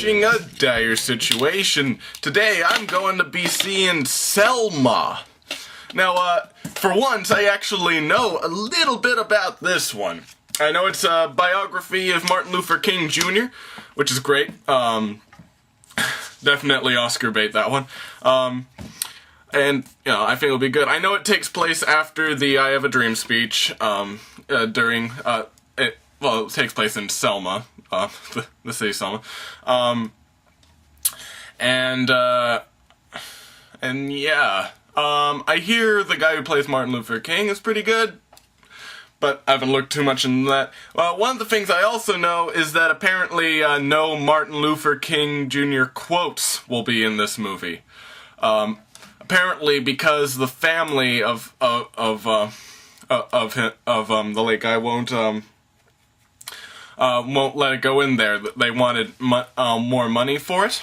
watching a Dyer-Situation. Today I'm going to be seeing Selma. Now, for once, I actually know a little bit about this one. I know it's a biography of Martin Luther King Jr., which is great. Definitely Oscar bait, that one. And, you know, I think it'll be good. I know it takes place after the I Have a Dream speech, it takes place in Selma, the city Selma. And yeah. I hear the guy who plays Martin Luther King is pretty good, but I haven't looked too much into that. Well, one of the things I also know is that apparently no Martin Luther King Jr. quotes will be in this movie. Apparently, because the family of the late guy won't let it go in there. They wanted more money for it.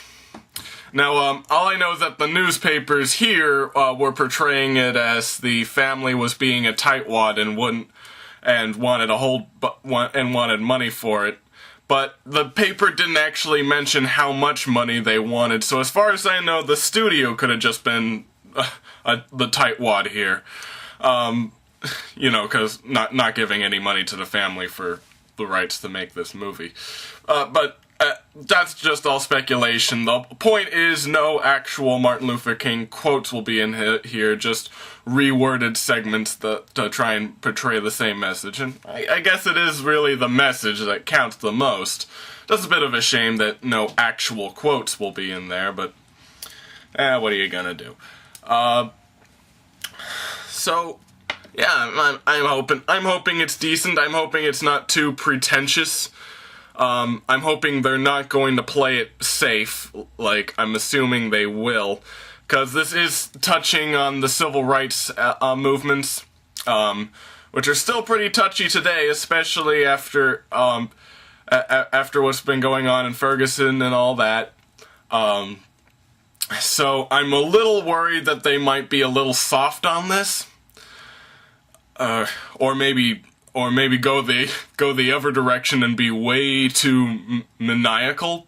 Now, all I know is that the newspapers here were portraying it as the family was being a tightwad and wanted money for it. But the paper didn't actually mention how much money they wanted. So as far as I know, the studio could have just been the tightwad here. You know, because not giving any money to the family for the rights to make this movie. But that's just all speculation. The point is no actual Martin Luther King quotes will be in here, just reworded segments to try and portray the same message. And I guess it is really the message that counts the most. That's a bit of a shame that no actual quotes will be in there, but what are you gonna do? So yeah, I'm hoping it's decent. I'm hoping it's not too pretentious. I'm hoping they're not going to play it safe, like I'm assuming they will, because this is touching on the civil rights movements, which are still pretty touchy today, especially after what's been going on in Ferguson and all that. So I'm a little worried that they might be a little soft on this, or maybe go the other direction and be way too maniacal.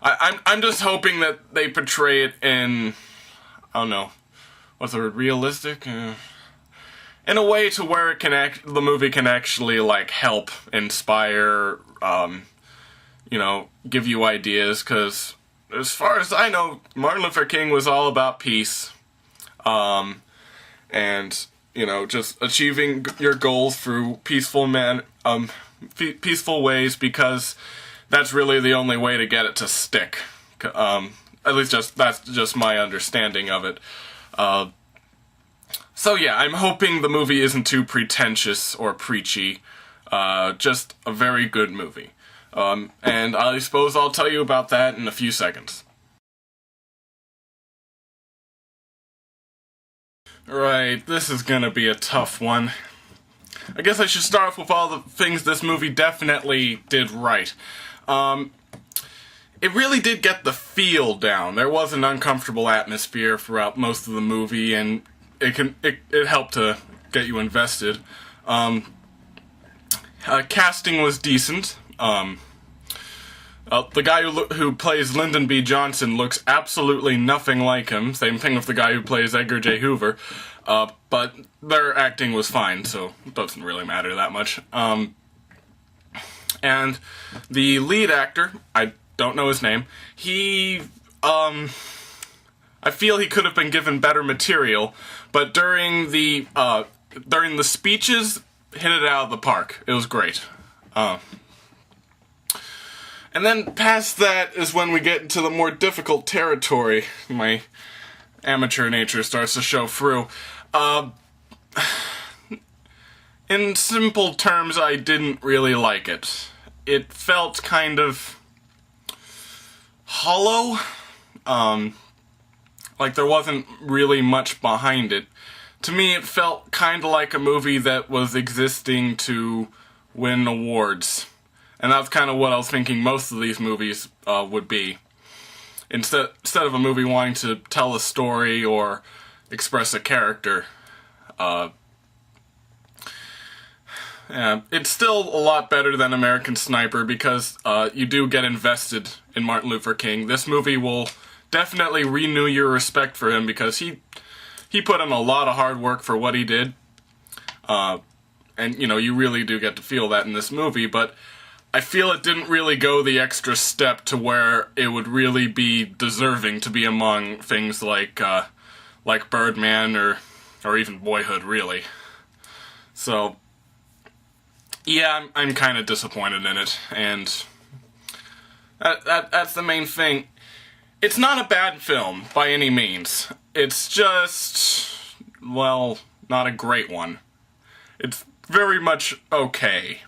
I'm just hoping that they portray it in, I don't know, what's the word, realistic? In a way to where it the movie can actually like help, inspire, you know, give you ideas. Because as far as I know, Martin Luther King was all about peace, and you know, just achieving your goals through peaceful ways, because that's really the only way to get it to stick. At least that's just my understanding of it. So yeah, I'm hoping the movie isn't too pretentious or preachy. Just a very good movie. And I suppose I'll tell you about that in a few seconds. Right, this is gonna be a tough one. I guess I should start off with all the things this movie definitely did right. It really did get the feel down. There was an uncomfortable atmosphere throughout most of the movie, and it helped to get you invested. Casting was decent. The guy who plays Lyndon B. Johnson looks absolutely nothing like him. Same thing with the guy who plays Edgar J. Hoover. But their acting was fine, so it doesn't really matter that much. And the lead actor, I don't know his name, I feel he could have been given better material, but during the speeches, hit it out of the park. It was great. And then past that is when we get into the more difficult territory. My amateur nature starts to show through. In simple terms, I didn't really like it. It felt kind of hollow. Like there wasn't really much behind it. To me, it felt kind of like a movie that was existing to win awards. And that's kind of what I was thinking most of these movies would be. Instead of a movie wanting to tell a story or express a character. It's still a lot better than American Sniper because you do get invested in Martin Luther King. This movie will definitely renew your respect for him because he put in a lot of hard work for what he did. And, you know, you really do get to feel that in this movie, but I feel it didn't really go the extra step to where it would really be deserving to be among things like Birdman or even Boyhood, really. So, yeah, I'm kind of disappointed in it, and that's the main thing. It's not a bad film, by any means. It's just, well, not a great one. It's very much okay.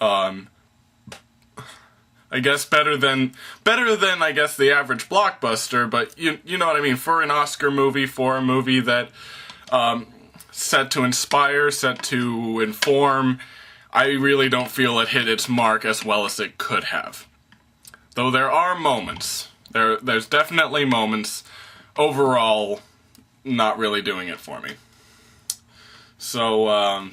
I guess better than I guess the average blockbuster, but you know what I mean, for an Oscar movie, for a movie that set to inspire, set to inform, I really don't feel it hit its mark as well as it could have. Though there are moments. There's definitely moments. Overall, not really doing it for me. So,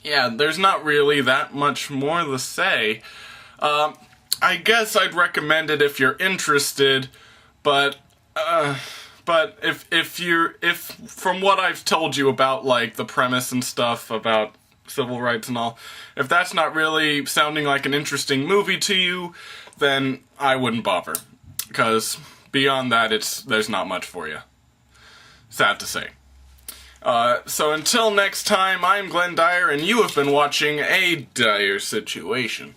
yeah, there's not really that much more to say. I guess I'd recommend it if you're interested, but if from what I've told you about, like, the premise and stuff about civil rights and all, if that's not really sounding like an interesting movie to you, then I wouldn't bother. Because beyond that, there's not much for you. Sad to say. So until next time, I'm Glenn Dyer, and you have been watching A Dyer-Situation.